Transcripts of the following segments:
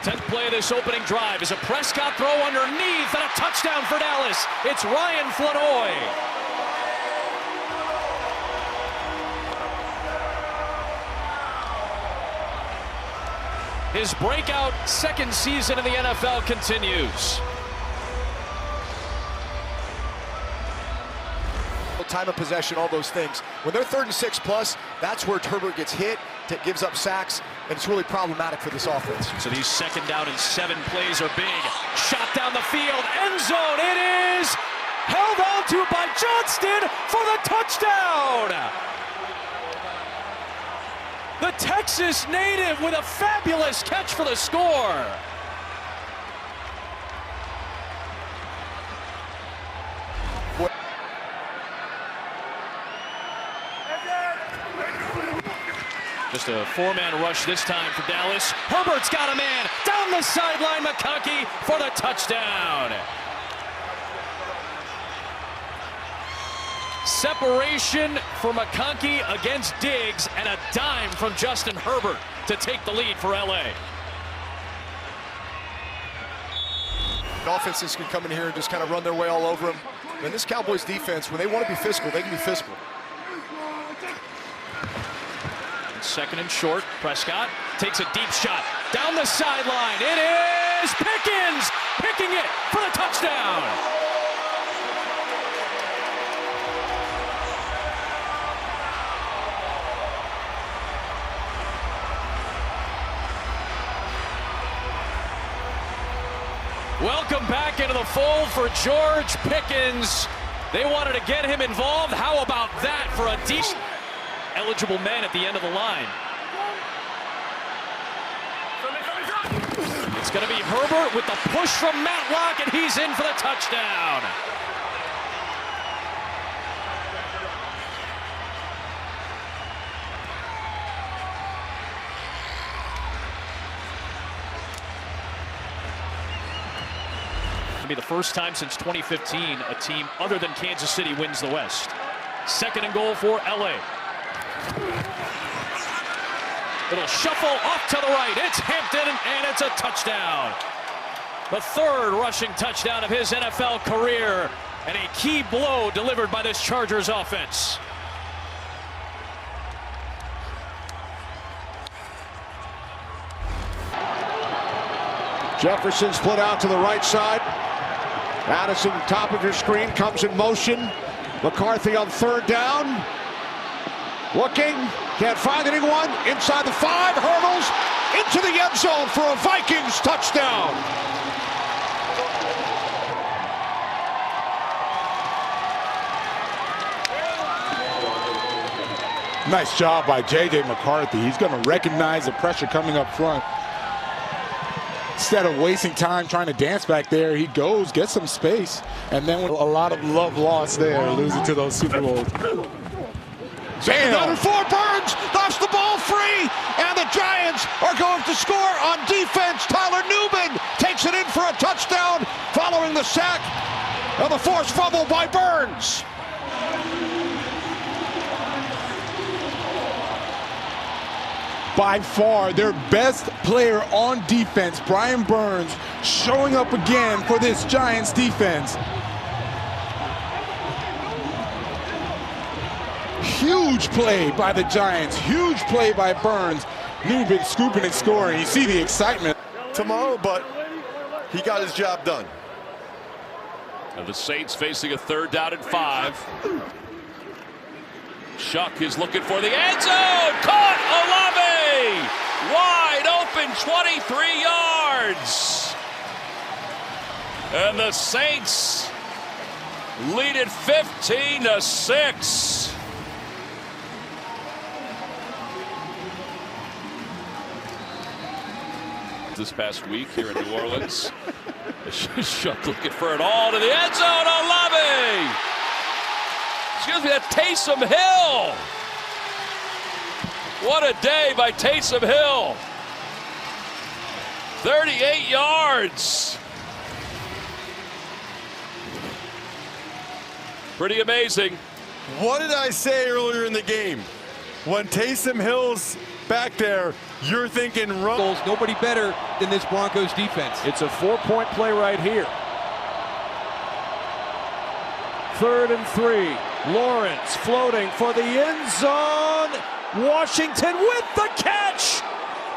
10th play of this opening drive is a Prescott throw underneath and a touchdown for Dallas. It's Ryan Flanoy. His breakout second season in the NFL continues. Time of possession, all those things. When they're 3rd and 6 plus, that's where Herbert gets hit, gives up sacks, and it's really problematic for this offense. So these 2nd down and 7 plays are big. Shot down the field, end zone. It is held on to by Johnston for the touchdown. The Texas native with a fabulous catch for the score. Just a 4-man rush this time for Dallas. Herbert's got a man down the sideline. McConkey for the touchdown. Separation for McConkey against Diggs and a dime from Justin Herbert to take the lead for LA. Offenses can come in here and just kind of run their way all over them. And this Cowboys defense, when they want to be physical, they can be physical. 2nd and short. Prescott takes a deep shot down the sideline. It is Pickens picking it for the touchdown. Welcome back into the fold for George Pickens. They wanted to get him involved. How about that for a decent eligible men at the end of the line? It's going to be Herbert with the push from Matlock, and he's in for the touchdown. It'll be the first time since 2015 a team other than Kansas City wins the West. 2nd and goal for LA. It'll shuffle off to the right. It's Hampton, and it's a touchdown. The 3rd rushing touchdown of his NFL career, and a key blow delivered by this Chargers offense. Jefferson split out to the right side. Addison, top of your screen, comes in motion. McCarthy on 3rd down. Looking, can't find anyone. Inside the 5, hurdles into the end zone for a Vikings touchdown. Nice job by J.J. McCarthy. He's going to recognize the pressure coming up front. Instead of wasting time trying to dance back there, he goes, gets some space, and then with a lot of love lost there, losing to those Super Bowls. Damn. 4, Burns knocks the ball free, and the Giants are going to score on defense. Tyler Newman takes it in for a touchdown following the sack of the forced fumble by Burns. By far their best player on defense, Brian Burns, showing up again for this Giants defense. Huge play by the Giants, huge play by Burns. Newman scooping and scoring. You see the excitement. Tomorrow, but he got his job done. And the Saints facing a 3rd down and 5. Shuck is looking for the end zone. Caught Olave! Wide open, 23 yards. And the Saints lead it 15-6. This past week here in New Orleans. Shuck looking for it all to the end zone. Olave! Excuse me, that's Taysom Hill. What a day by Taysom Hill. 38 yards. Pretty amazing. What did I say earlier in the game? When Taysom Hill's back there, you're thinking run. Nobody better than this Broncos defense. It's a 4-point play right here. 3rd and 3. Lawrence floating for the end zone. Washington with the catch.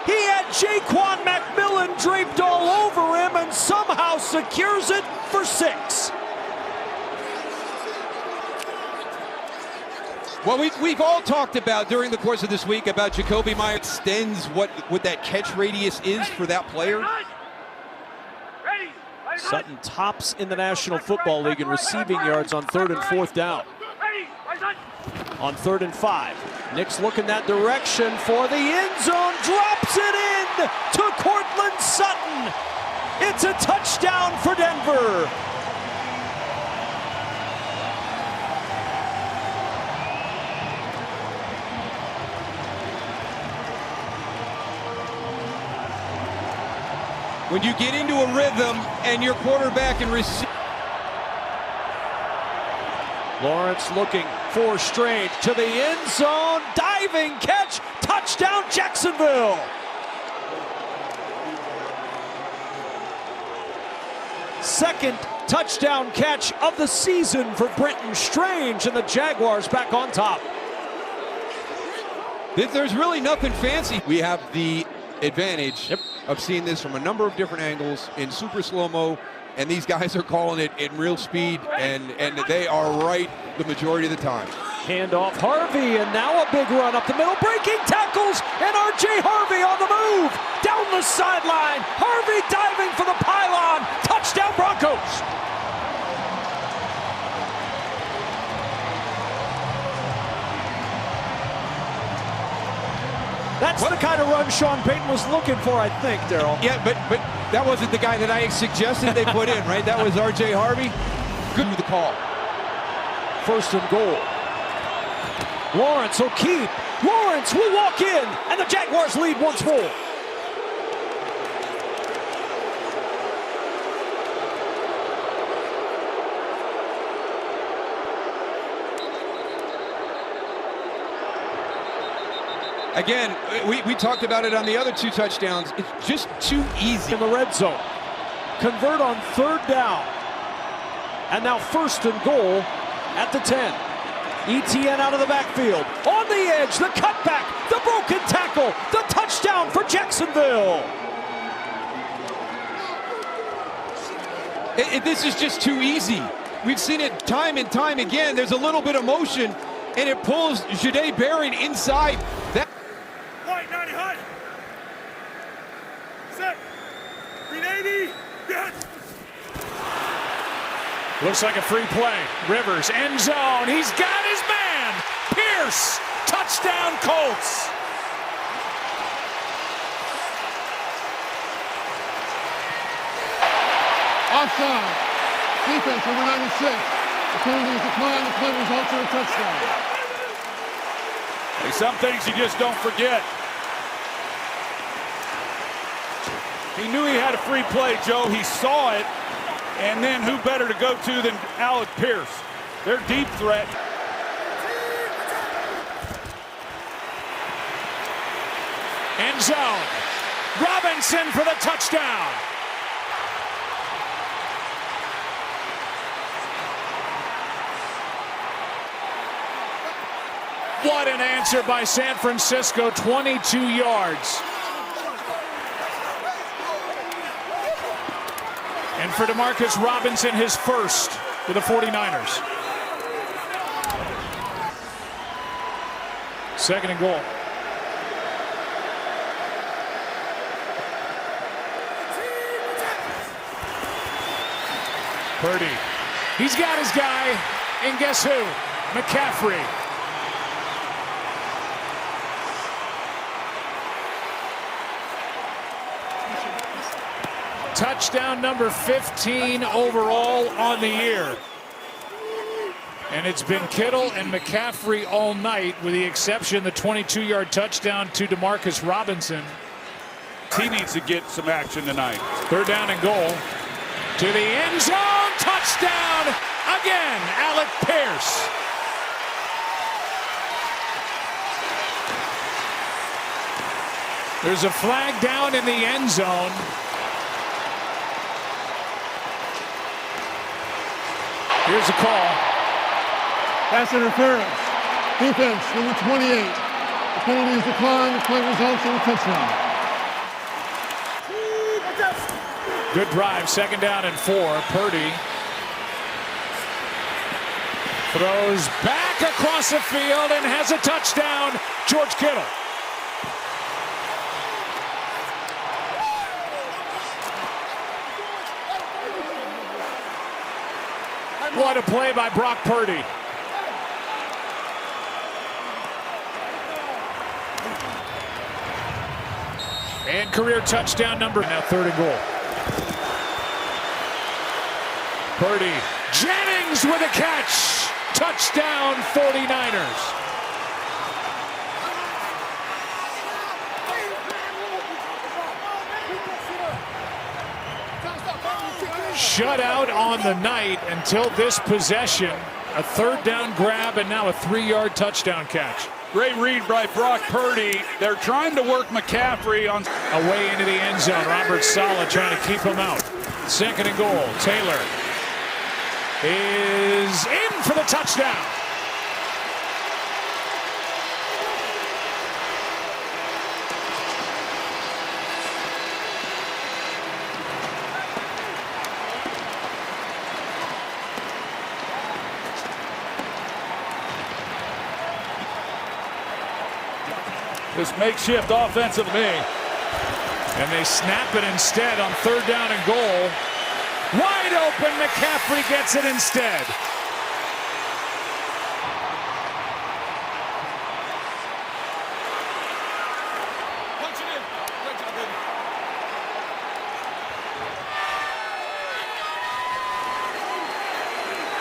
He had Jaquan McMillan draped all over him and somehow secures it for 6. Well, we've all talked about during the course of this week about Jakobi Meyers extends what that catch radius is for that player. Sutton tops in the National Football League in receiving yards on 3rd and 4th down. On 3rd and 5, Nick's looking that direction for the end zone, drops it in to Courtland Sutton. It's a touchdown for Denver. When you get into a rhythm and your quarterback and receive. Lawrence looking for Strange to the end zone, diving catch, touchdown Jacksonville. Second touchdown catch of the season for Brenton Strange, and the Jaguars back on top. There's really nothing fancy. We have the advantage of seeing this from a number of different angles in super slow-mo, and these guys are calling it in real speed, and they are right the majority of the time. Handoff Harvey, and now a big run up the middle, breaking tackles, and R.J. Harvey on the move, down the sideline, Harvey diving for the pylon, touchdown Broncos. That's the kind of run Sean Payton was looking for, I think, Daryl. Yeah, but that wasn't the guy that I suggested they put in, right? That was R.J. Harvey. Good with the call. 1st and goal. Lawrence will keep. Lawrence will walk in, and the Jaguars lead once more. Again, we talked about it on the other 2 touchdowns. It's just too easy. In the red zone. Convert on 3rd down. And now 1st and goal at the 10. ETN out of the backfield. On the edge, the cutback, the broken tackle, the touchdown for Jacksonville. This is just too easy. We've seen it time and time again. There's a little bit of motion, and it pulls Jahdae Barron inside. That. White 90 high. Set. 380. Yes. Looks like a free play. Rivers, end zone. He's got his man. Pierce, touchdown Colts. Offside. Defense number 96. The penalty is declined. The play results in a touchdown. Hey, some things you just don't forget. He knew he had a free play, Joe. He saw it. And then who better to go to than Alec Pierce? Their deep threat. End zone. Robinson for the touchdown. What an answer by San Francisco, 22 yards. And for Demarcus Robinson, his first for the 49ers. 2nd and goal. Purdy. He's got his guy, and guess who? McCaffrey. Touchdown number 15 overall on the year. And it's been Kittle and McCaffrey all night, with the exception the 22-yard touchdown to Demarcus Robinson. He needs to get some action tonight. 3rd down and goal. To the end zone. Touchdown again, Alec Pierce. There's a flag down in the end zone. Here's a call. Pass interference. Defense, number 28. The penalty is declined. The play results in a touchdown. Good drive, 2nd down and 4. Purdy throws back across the field and has a touchdown. George Kittle. What a play by Brock Purdy. And career touchdown number. Now 3rd and goal. Purdy. Jennings with a catch. Touchdown 49ers. Shutout on the night until this possession. A 3rd down grab and now a 3-yard touchdown catch. Great read by Brock Purdy. They're trying to work McCaffrey on away into the end zone. Robert Saleh trying to keep him out. 2nd and goal. Taylor is in for the touchdown. this makeshift offensive me. And they snap it instead on 3rd down and goal. Wide open, McCaffrey gets it instead.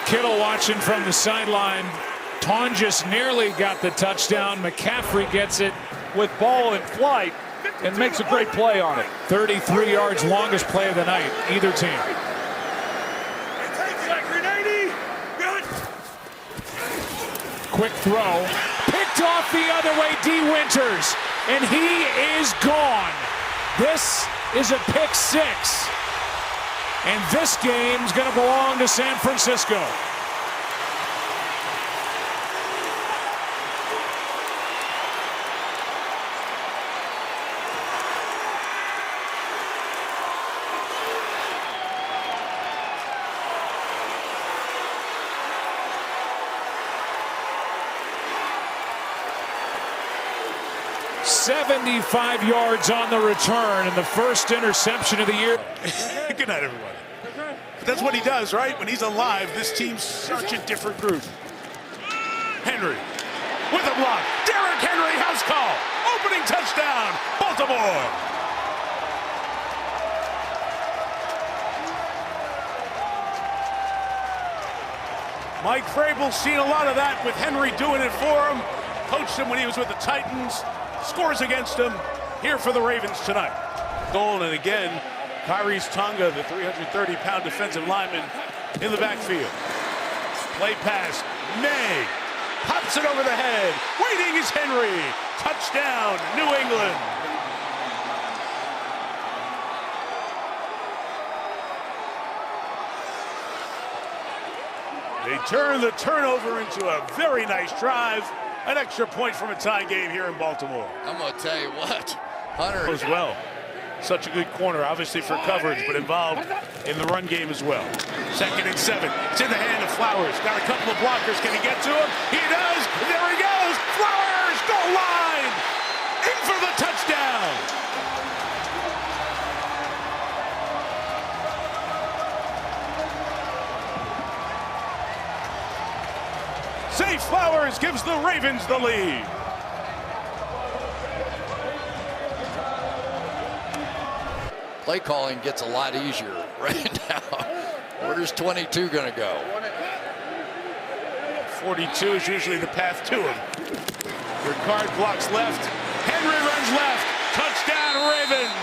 Kittle watching from the sideline. Tonjes nearly got the touchdown. McCaffrey gets it with ball in flight and makes a great play on it. 33 yards, longest play of the night, either team. Quick throw, picked off the other way, D. Winters, and he is gone. This is a pick six. And this game's going to belong to San Francisco. "75 yards on the return and the first interception of the year." Good night, everybody. That's what he does, right? When he's alive, this team's such a different group. Henry with a block. Derrick Henry, house call. Opening touchdown, Baltimore. Mike Vrabel's seen a lot of that with Henry doing it for him. Coached him when he was with the Titans. Scores against him. Here for the Ravens tonight. Goal, and again, Khyiris Tonga, the 330-pound defensive lineman, in the backfield. Play pass. May pops it over the head. Waiting is Henry. Touchdown, New England. They turn the turnover into a very nice drive. An extra point from a tie game here in Baltimore. I'm going to tell you what, Hunter as well. Such a good corner, obviously for coverage, but involved in the run game as well. 2nd and 7. It's in the hand of Flowers. Got a couple of blockers. Can he get to him? He does. There he goes. Flowers, goal line. In for the touchdown. Zay Flowers gives the Ravens the lead. play calling gets a lot easier right now. Where's 22 going to go? 42 is usually the path to him. Ricard blocks left. Henry runs left. Touchdown, Ravens.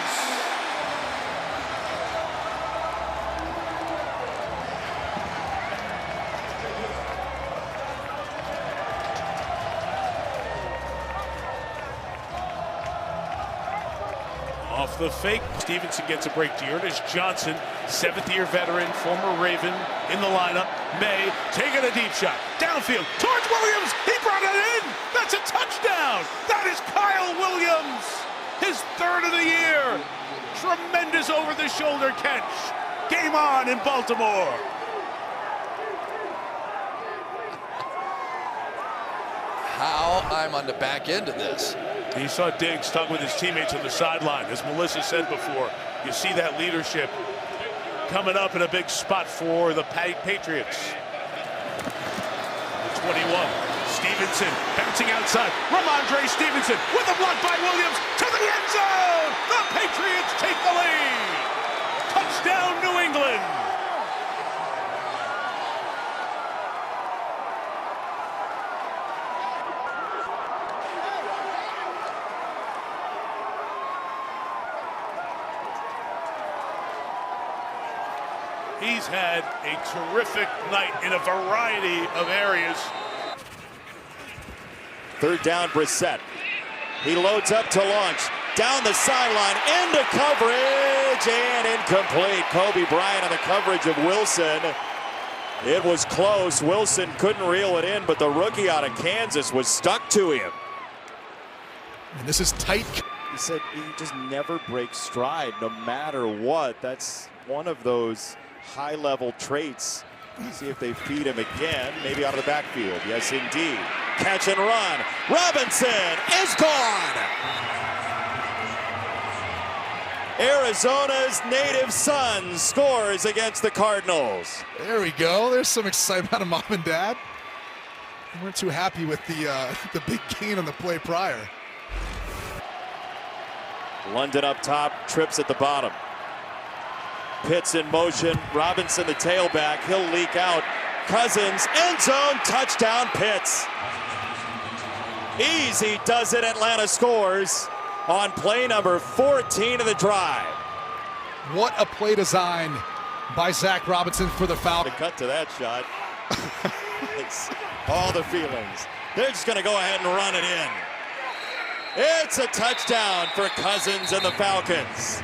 the fake. Stevenson gets a break. Dearness Johnson, 7th-year veteran, former Raven, in the lineup. May taking a deep shot. Downfield towards Williams. He brought it in. That's a touchdown. That is Kyle Williams. His 3rd of the year. Tremendous over-the-shoulder catch. Game on in Baltimore. How I'm on the back end of this. You saw Diggs talk with his teammates on the sideline. As Melissa said before, you see that leadership coming up in a big spot for the Patriots. The 21, Stevenson bouncing outside. Ramondre Stevenson with a block by Williams to the end zone. The Patriots take the lead. Touchdown, New England. He's had a terrific night in a variety of areas. 3rd down, Brissett. He loads up to launch. Down the sideline, into coverage, and incomplete. Kobe Bryant on the coverage of Wilson. It was close. Wilson couldn't reel it in, but the rookie out of Kansas was stuck to him. And this is tight. He said he just never breaks stride, no matter what. That's one of those high-level traits. See if they feed him again, maybe out of the backfield. Yes, indeed. Catch and run. Robinson is gone. Arizona's native son scores against the Cardinals. There we go. There's some excitement out of mom and dad. They weren't too happy with the big gain on the play prior. London up top, trips at the bottom. Pitts in motion. Robinson, the tailback. He'll leak out. Cousins, end zone, touchdown, Pitts. Easy does it. Atlanta scores on play number 14 of the drive. What a play design by Zach Robinson for the Falcons. To cut to that shot. It's all the feelings. They're just going to go ahead and run it in. It's a touchdown for Cousins and the Falcons.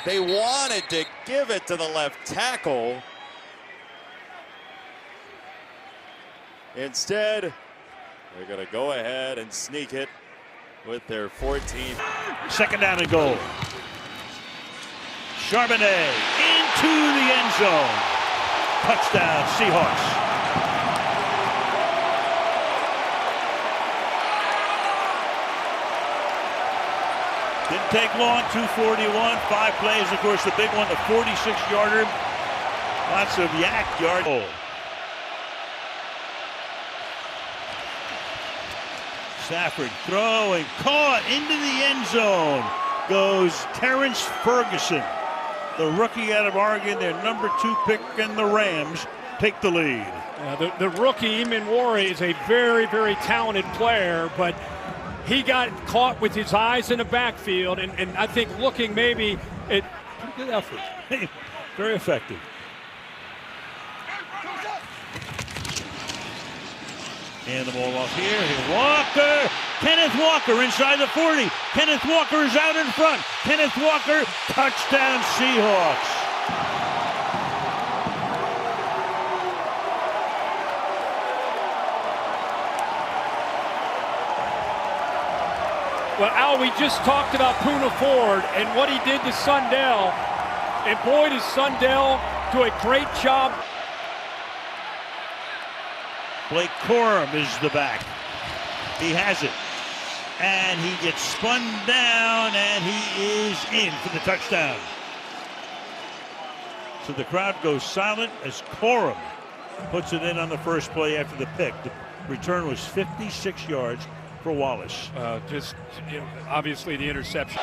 They wanted to give it to the left tackle. Instead, they're going to go ahead and sneak it with their 14th. 2nd down and goal. Charbonnet into the end zone. Touchdown, Seahawks. Didn't take long, 241, 5 plays. Of course, the big one, the 46-yarder. Lots of yak yards. Stafford throwing, caught into the end zone. Goes Terrence Ferguson, the rookie out of Oregon, their number 2 pick, and the Rams take the lead. The rookie, Eamon Warren, is a very, very talented player, but he got caught with his eyes in the backfield, and I think looking maybe at pretty good effort. Very effective. And the ball off here. Walker. Kenneth Walker inside the 40. Kenneth Walker is out in front. Kenneth Walker, touchdown Seahawks. Well, Al, we just talked about Poona Ford and what he did to Sundell. And boy, does Sundell do a great job. Blake Corum is the back. He has it. And he gets spun down, and he is in for the touchdown. So the crowd goes silent as Corum puts it in on the first play after the pick. The return was 56 yards for Wallace. Obviously the interception.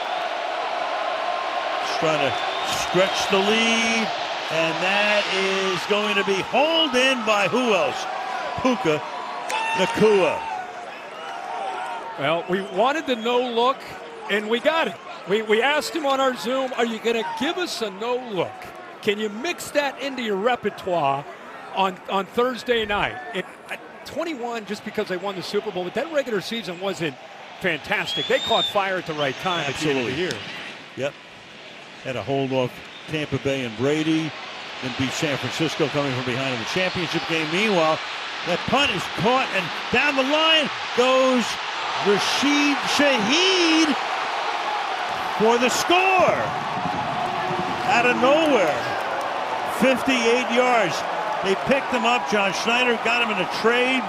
Just trying to stretch the lead, and that is going to be hauled in by who else? Puka Nacua. Well, we wanted the no look, and we got it. We asked him on our Zoom, are you going to give us a no look? Can you mix that into your repertoire on Thursday night? 21 just because they won the Super Bowl, but that regular season wasn't fantastic. They caught fire at the right time. Absolutely. At the end of the year. Yep. Had a hold off Tampa Bay and Brady, then beat San Francisco coming from behind in the championship game. Meanwhile, that punt is caught, and down the line goes Rashid Shaheed for the score. Out of nowhere. 58 yards. They picked him up. John Schneider got him in a trade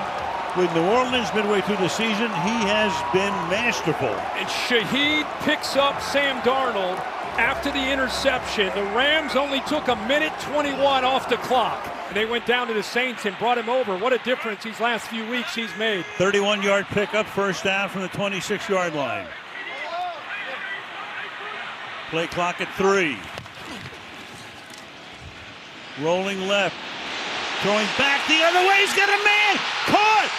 with New Orleans midway through the season. He has been masterful. And Shaheed picks up Sam Darnold after the interception. The Rams only took 1:21 off the clock. And they went down to the Saints and brought him over. What a difference these last few weeks he's made. 31-yard pickup, first down from the 26-yard line. Play clock at 3. Rolling left. Throwing back the other way. He's got a man. Caught.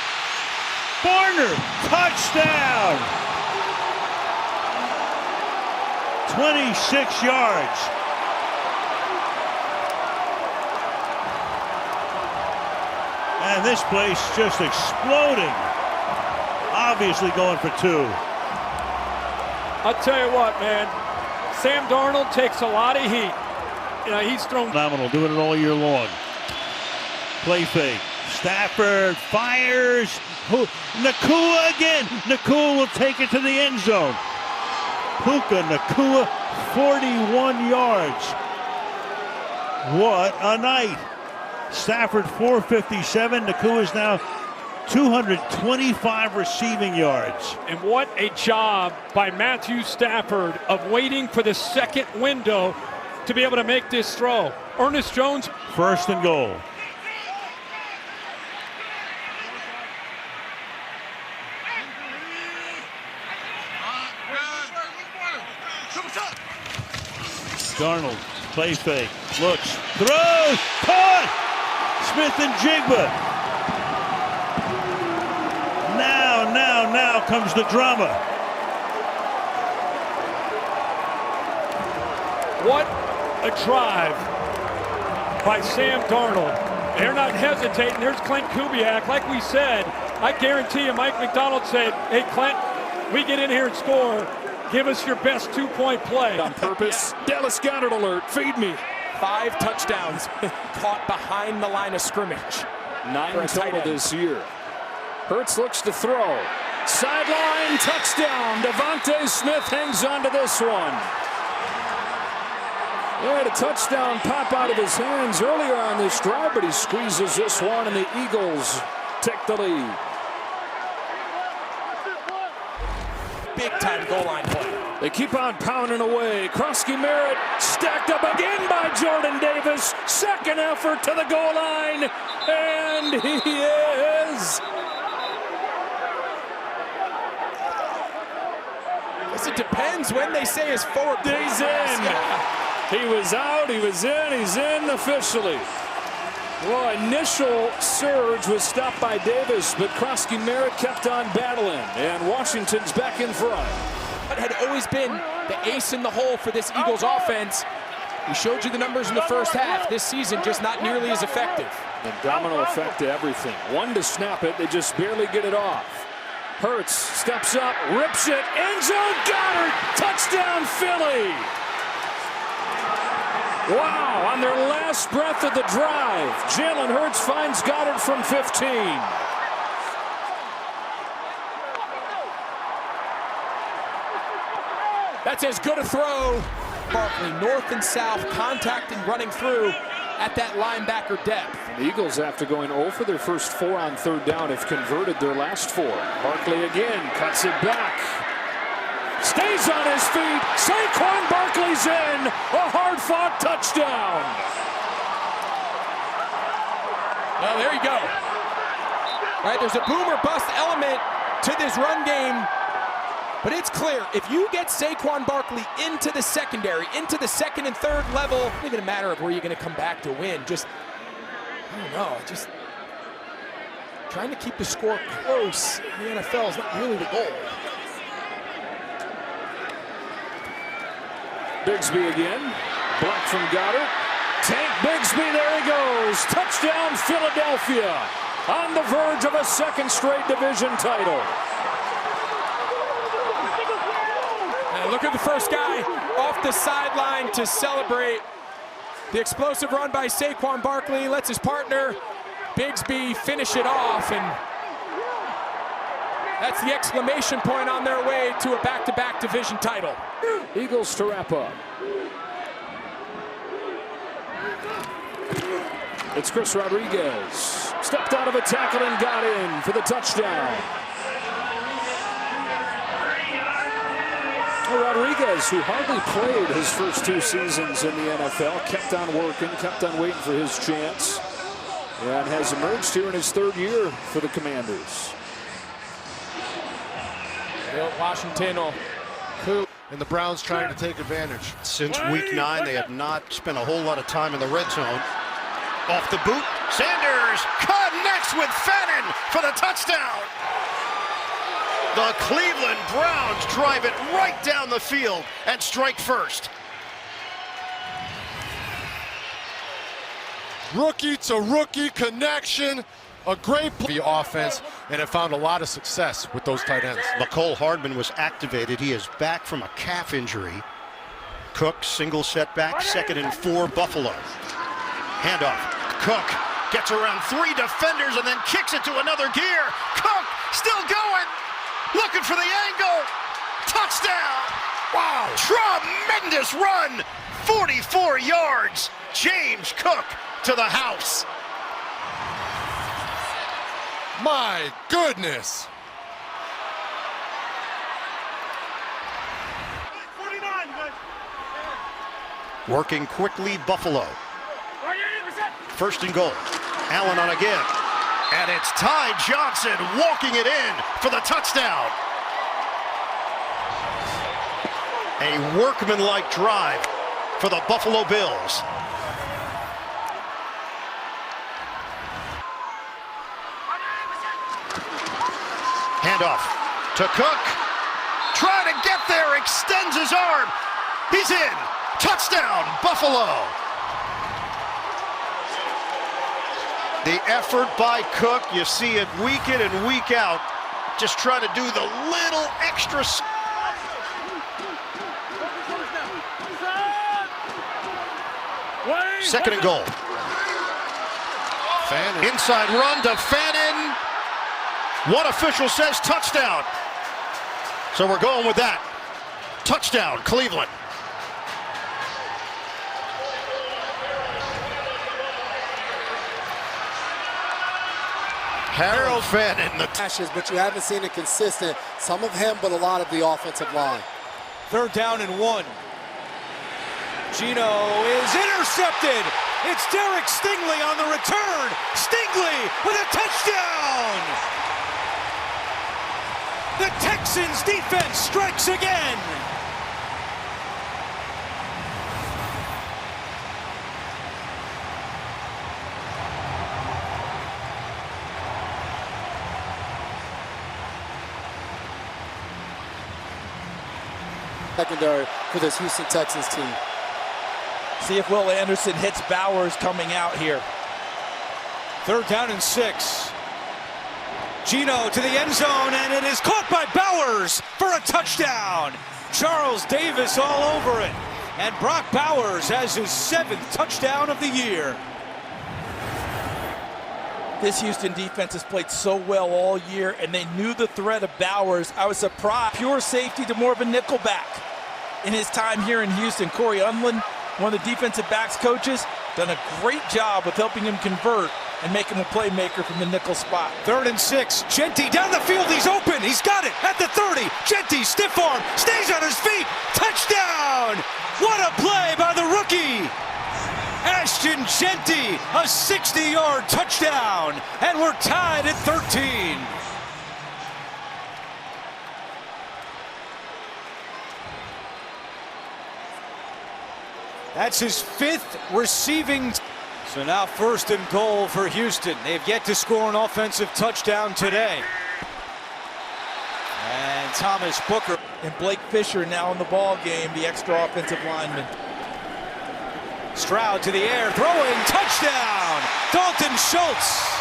Barner. Touchdown. 26 yards. And this place just exploding. Obviously going for 2. I'll tell you what, man. Sam Darnold takes a lot of heat. You know, he's thrown phenomenal, doing it all year long. Play fake. Stafford fires. Nacua again. Nacua will take it to the end zone. Puka Nacua, 41 yards. What a night. Stafford 457. Nacua is now 225 receiving yards. And what a job by Matthew Stafford of waiting for the second window to be able to make this throw. Ernest Jones. First and goal. Darnold, play fake, looks, throws, caught! Smith and Jigba. Now comes the drama. What a drive by Sam Darnold. They're not hesitating. There's Clint Kubiak. Like we said, I guarantee you Mike McDonald said, hey, Clint, we get in here and score. Give us your best 2-point play. On purpose. Dallas Goedert alert. Feed me. 5 touchdowns caught behind the line of scrimmage. 9 total this year. Hurts looks to throw. Sideline touchdown. Devontae Smith hangs on to this one. He had a touchdown pop out of his hands earlier on this drive, but he squeezes this one, and the Eagles take the lead. Big-time goal line play. They keep on pounding away. Krosky Merritt stacked up again by Jordan Davis. Second effort to the goal line, and he is. Guess it depends when they say his forward. He's in. He was out, he was in, he's in officially. Well, initial surge was stopped by Davis, but Krosky Merritt kept on battling, and Washington's back in front. But had always been the ace in the hole for this Eagles offense. We showed you the numbers in the first half. This season, just not nearly as effective. The domino effect to everything. One to snap it, they just barely get it off. Hurts steps up, rips it, end zone, Goddard, touchdown Philly. Wow, on their last breath of the drive, Jalen Hurts finds Goddard from 15. That's as good a throw. Barkley, north and south, contacting, running through at that linebacker depth. The Eagles, after going 0 for their first 4 on third down, have converted their last 4. Barkley again cuts it back. Stays on his feet. Saquon Barkley's in. A hard-fought touchdown. Well, there you go. All right, there's a boom or bust element to this run game. But it's clear, if you get Saquon Barkley into the secondary, into the second and third level, it's not even a matter of where you're going to come back to win. Just, I don't know, just trying to keep the score close in the NFL is not really the goal. Bigsby again. Block from Goddard. Tank Bigsby, there he goes. Touchdown Philadelphia. On the verge of a second straight division title. sideline. Look at the first guy off the sideline to celebrate the explosive run by Saquon Barkley. Lets his partner, Bigsby, finish it off. And that's the exclamation point on their way to a back-to-back division title. Eagles to wrap up. It's Chris Rodriguez. Stepped out of a tackle and got in for the touchdown. Rodriguez, who hardly played his first 2 seasons in the NFL, kept on working, kept on waiting for his chance, and has emerged here in his 3rd year for the Commanders. Washington and the Browns trying to take advantage. Since week 9, they have not spent a whole lot of time in the red zone. Off the boot, Sanders connects with Fannin for the touchdown. The Cleveland Browns drive it right down the field and strike first. Rookie to rookie connection. A great offense, and have found a lot of success with those tight ends. McCole Hardman was activated. He is back from a calf injury. Cook, single setback, 2nd and 4, Buffalo. Handoff. Cook gets around 3 defenders and then kicks it to another gear. Cook still going. Looking for the angle. Touchdown. Wow. Tremendous run. 44 yards. James Cook to the house. My goodness. Working quickly, Buffalo. 1st and goal. Allen on again. And it's Ty Johnson walking it in for the touchdown. A workmanlike drive for the Buffalo Bills. Handoff to Cook. Trying to get there, extends his arm. He's in. Touchdown, Buffalo. The effort by Cook, you see it week in and week out. Just trying to do the little extra. 2nd and goal. Fannin. Inside run to Fannin. One official says touchdown. So we're going with that. Touchdown, Cleveland. Harold Fannin. The but you haven't seen it consistent. Some of him, but a lot of the offensive line. 3rd down and 1. Gino is intercepted. It's Derek Stingley on the return. Stingley with a touchdown. The Texans defense strikes again. Secondary for this Houston Texans team. See if Will Anderson hits Bowers coming out here. 3rd down and 6. Gino to the end zone, and it is caught by Bowers for a touchdown. Charles Davis all over it. And Brock Bowers has his 7th touchdown of the year. This Houston defense has played so well all year, and they knew the threat of Bowers. I was surprised. Pure safety to more of a nickel back. In his time here in Houston, Corey Unlin, one of the defensive backs coaches, done a great job with helping him convert and make him a playmaker from the nickel spot. 3rd and 6. Genty down the field. He's open. He's got it at the 30. Genty, stiff arm, stays on his feet. Touchdown! What a play by the rookie! Ashton Genty, a 60-yard touchdown, and we're tied at 13. That's his 5th receiving. So now 1st and goal for Houston. They've yet to score an offensive touchdown today. And Thomas Booker. And Blake Fisher now in the ball game, the extra offensive lineman. Stroud to the air, throwing, touchdown! Dalton Schultz.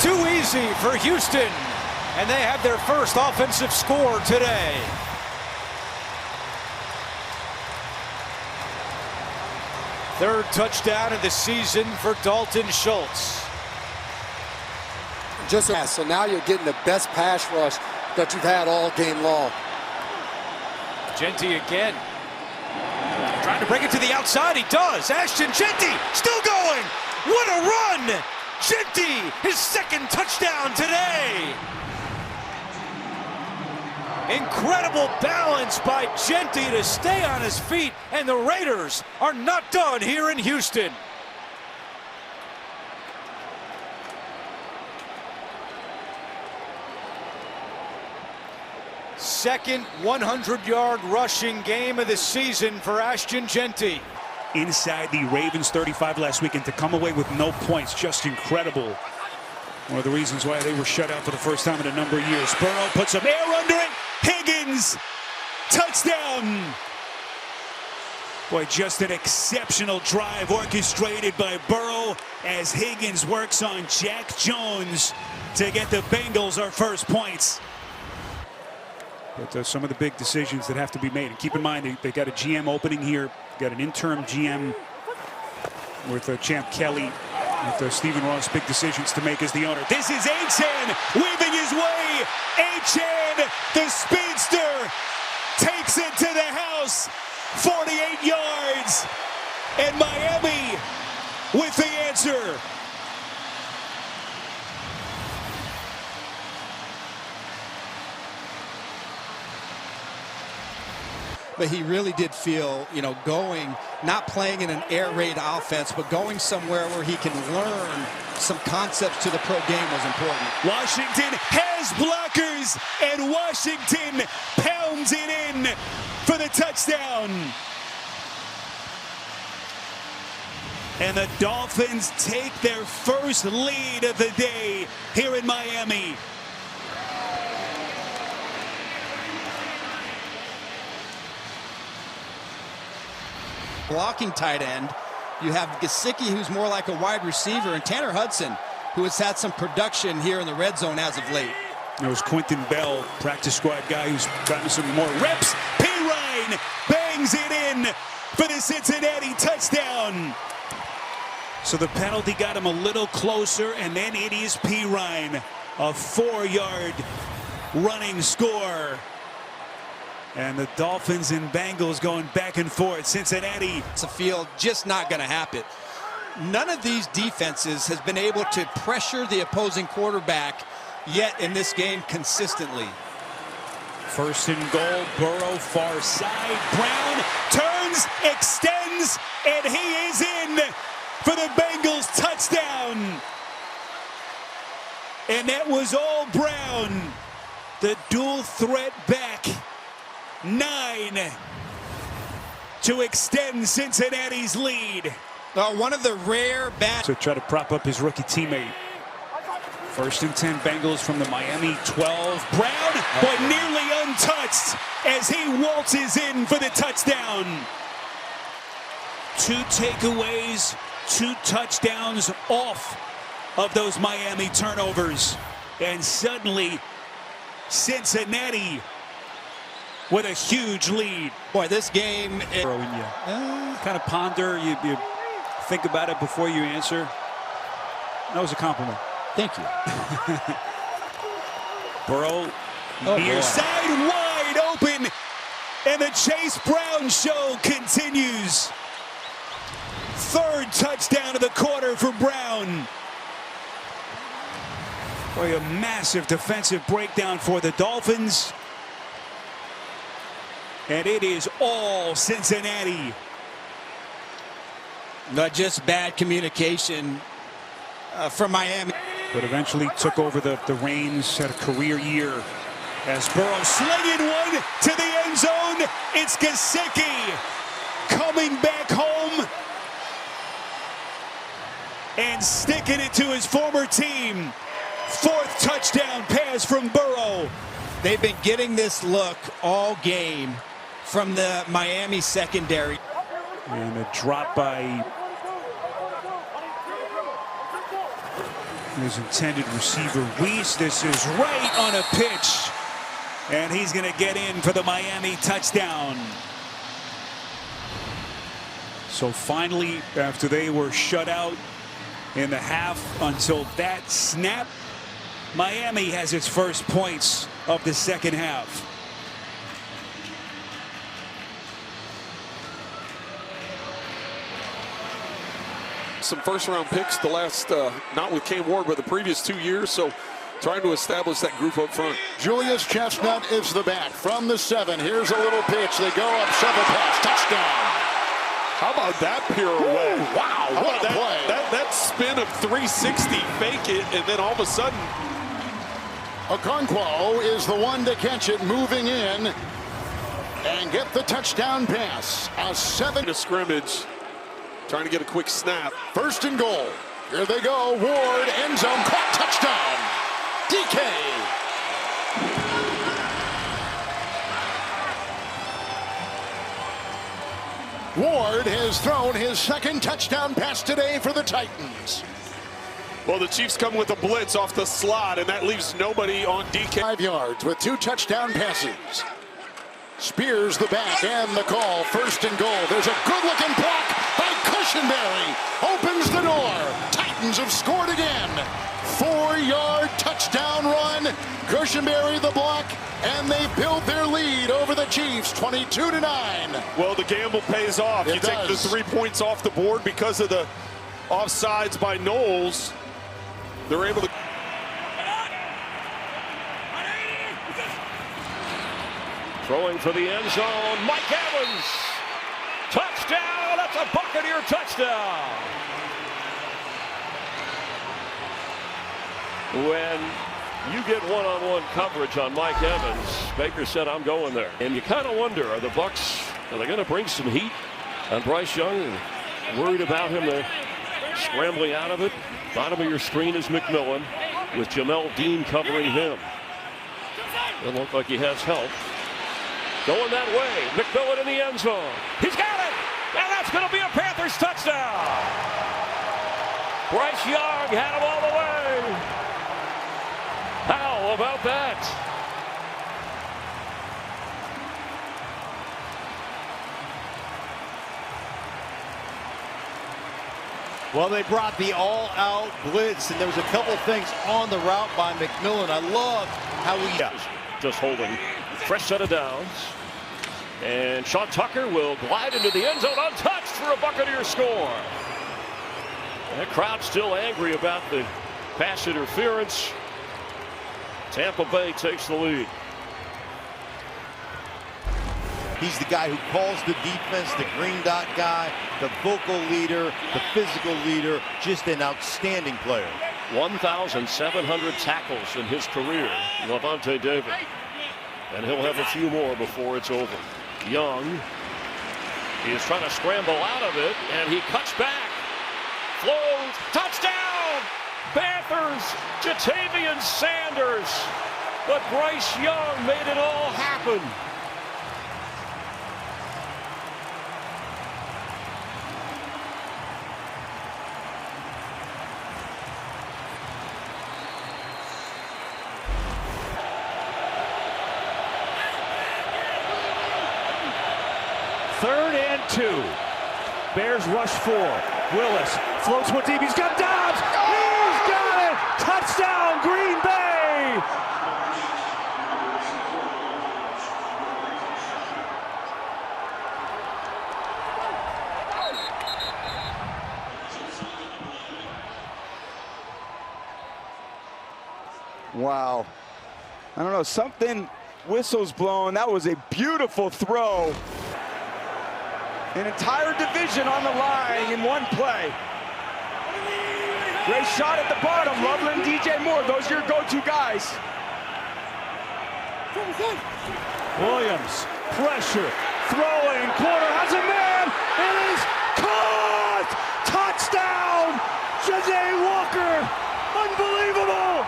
Too easy for Houston. And they have their first offensive score today. Third touchdown of the season for Dalton Schultz. So now you're getting the best pass rush that you've had all game long. Jeanty again. Trying to break it to the outside. He does. Ashton Jeanty still going. What a run! Jeanty, his second touchdown today. Incredible balance by Jeanty to stay on his feet, and the Raiders are not done here in Houston. Second 100-yard rushing game of the season for Ashton Jeanty. Inside the Ravens 35 last weekend to come away with no points, just incredible. One of the reasons why they were shut out for the first time in a number of years. Burrow puts some air under it. Higgins, touchdown. Boy, just an exceptional drive orchestrated by Burrow as Higgins works on Jack Jones to get the Bengals our first points. But some of the big decisions that have to be made. And keep in mind, they got a GM opening here. Got an interim GM with Champ Kelly. With Stephen Ross, big decisions to make as the owner. This is Achane weaving his way. Achane, the speedster, takes it to the house. 48 yards. And Miami with the answer. But he really did feel, not playing in an air raid offense, but going somewhere where he can learn some concepts to the pro game was important. Washington has blockers, and Washington pounds it in for the touchdown. And the Dolphins take their first lead of the day here in Miami. Blocking tight end, you have Gesicki, who's more like a wide receiver, and Tanner Hudson, who has had some production here in the red zone as of late. There was Quentin Bell, practice squad guy who's gotten some more reps. Pirine bangs it in for the Cincinnati touchdown. So the penalty got him a little closer, and then it is Pirine, a 4-yard running score. And the Dolphins and Bengals going back and forth. Cincinnati. It's a field just not going to happen. None of these defenses has been able to pressure the opposing quarterback yet in this game consistently. First and goal, Burrow far side. Brown turns, extends, and he is in for the Bengals touchdown. And that was all Brown. The dual threat back. 9 to extend Cincinnati's lead. One of the rare bats to try to prop up his rookie teammate. First and 10 Bengals from the Miami 12. Brown, but nearly untouched as he waltzes in for the touchdown. 2 takeaways, 2 touchdowns off of those Miami turnovers. And suddenly, Cincinnati with a huge lead. Boy, this game is... kind of ponder, you think about it before you answer. That was a compliment. Thank you. Burrow, near side, wide open, and the Chase Brown show continues. 3rd touchdown of the quarter for Brown. Boy, a massive defensive breakdown for the Dolphins. And it is all Cincinnati. Not just bad communication from Miami. But eventually took over the reins, had a career year. As Burrow slinging one to the end zone. It's Gesicki coming back home. And sticking it to his former team. 4th touchdown pass from Burrow. They've been getting this look all game from the Miami secondary. And a drop by his intended receiver, Weiss. This is right on a pitch. And he's going to get in for the Miami touchdown. So finally, after they were shut out in the half until that snap, Miami has its first points of the second half. Some first-round picks the last, not with Cam Ward, but the previous 2 years. So trying to establish that group up front. Julius Chestnut is the back from the 7. Here's a little pitch. They go up, shove a pass, touchdown. How about that pirouette? Ooh, wow, How what about a play. That spin of 360, fake it, and then all of a sudden. Okonkwo is the one to catch it, moving in and get the touchdown pass. A 7 to scrimmage, trying to get a quick snap. First and goal. Here they go. Ward, end zone, caught, touchdown. DK. Ward has thrown his second touchdown pass today for the Titans. Well, the Chiefs come with a blitz off the slot, and that leaves nobody on DK. 5 yards with 2 touchdown passes. Spears the back and the call. First and goal. There's a good-looking block by Cushenberry. Opens the door. Titans have scored again. 4-yard touchdown run. Cushenberry the block, and they build their lead over the Chiefs, 22-9. Well, the gamble pays off. It you take does. the 3 points off the board because of the offsides by Knowles. They're able to. Throwing for the end zone, Mike Evans. Touchdown, that's a Buccaneer touchdown. When you get one-on-one coverage on Mike Evans, Baker said, I'm going there. And you kind of wonder, are the Bucs, are they going to bring some heat on Bryce Young? Worried about him, they're scrambling out of it. Bottom of your screen is McMillan with Jamel Dean covering him. Doesn't look like he has help. Going that way, McMillan in the end zone. He's got it, and that's going to be a Panthers touchdown. Bryce Young had him all the way. How about that? Well, they brought the all-out blitz, and there was a couple things on the route by McMillan. I love how he just holding. Fresh set of downs. And Sean Tucker will glide into the end zone untouched for a Buccaneer score. That crowd still angry about the pass interference. Tampa Bay takes the lead. He's the guy who calls the defense, the green dot guy, the vocal leader, the physical leader, just an outstanding player. 1,700 tackles in his career, Lavonte David. And he'll have a few more before it's over. Young is trying to scramble out of it, and he cuts back. Flows, touchdown! Panthers, Jatavian Sanders. But Bryce Young made it all happen. Third and 2. Bears rush 4. Willis floats one deep. He's got Dobbs. He's got it. Touchdown, Green Bay. Wow. I don't know, something, whistles blown. That was a beautiful throw. An entire division on the line in one play. Great shot at the bottom. Loveland, DJ Moore, those are your go-to guys. Williams, pressure, throwing, corner, has a man. It is caught. Touchdown, Janae Walker. Unbelievable.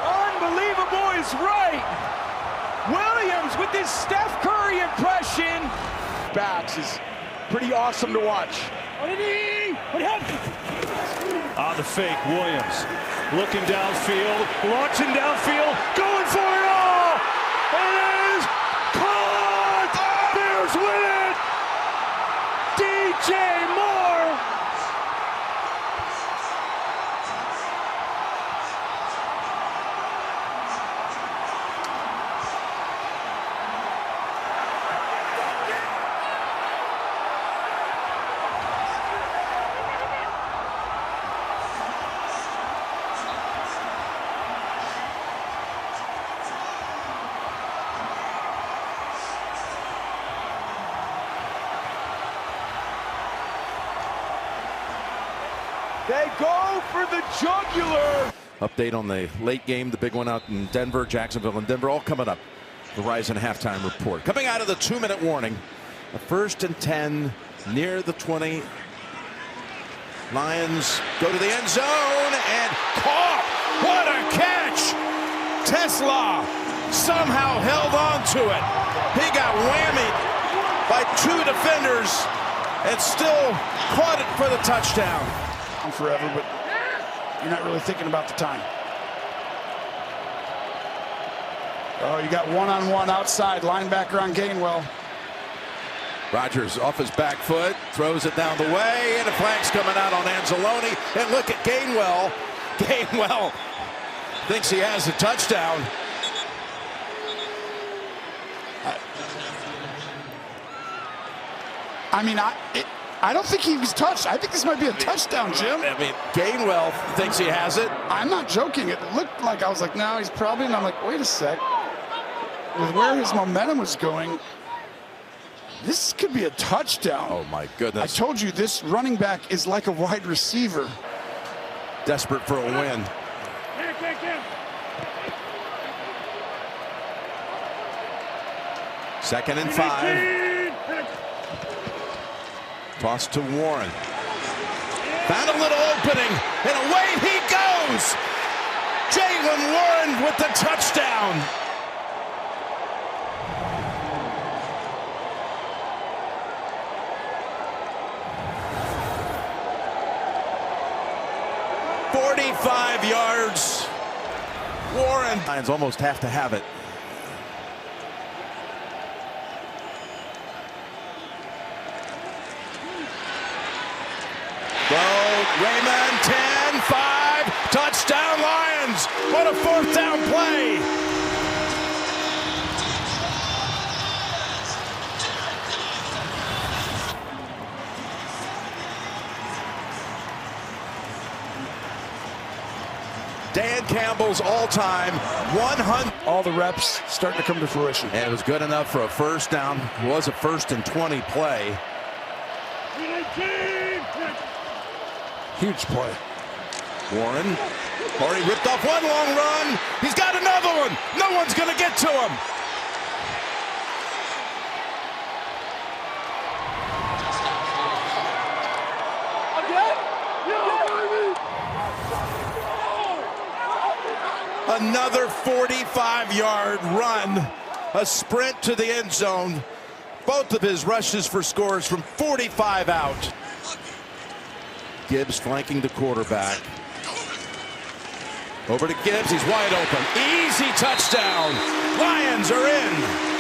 Unbelievable is right. Williams with his Steph Curry impression. Backs is pretty awesome to watch. On the fake, Williams looking downfield, launching downfield, going for They go for the jugular. Update on the late game, the big one out in Denver, Jacksonville, and Denver, all coming up. The Verizon halftime report. Coming out of the 2-minute warning, a 1st and 10 near the 20. Lions go to the end zone and caught. What a catch! Tesla somehow held on to it. He got whammied by 2 defenders and still caught it for the touchdown. Forever, but you're not really thinking about the time. Oh, you got one-on-one outside linebacker on Gainwell. Rodgers off his back foot, throws it down the way, and a flag's coming out on Anzalone. And look at Gainwell. Gainwell thinks he has a touchdown. I don't think he was touched. I think this might be a touchdown, Jim. I mean, Gainwell thinks he has it. I'm not joking. It looked like, I was like, no, he's probably, and I'm like, wait a sec. With where his momentum was going, this could be a touchdown. Oh, my goodness. I told you, this running back is like a wide receiver. Desperate for a win. Second and 5. Toss to Warren. Found a little opening, and away he goes. Jaylen Warren with the touchdown. "45 yards. Warren. Lions almost have to have it. Raymond, 10-5, touchdown Lions. What a 4th down play. Dan Campbell's all-time 100. All the reps starting to come to fruition. And it was good enough for a 1st down. It was a 1st and 20 play. Huge play. Warren already ripped off one long run. He's got another one. No one's going to get to him. Another 45-yard run. A sprint to the end zone. Both of his rushes for scores from 45 out. Gibbs flanking the quarterback. Over to Gibbs, he's wide open. Easy touchdown. Lions are in.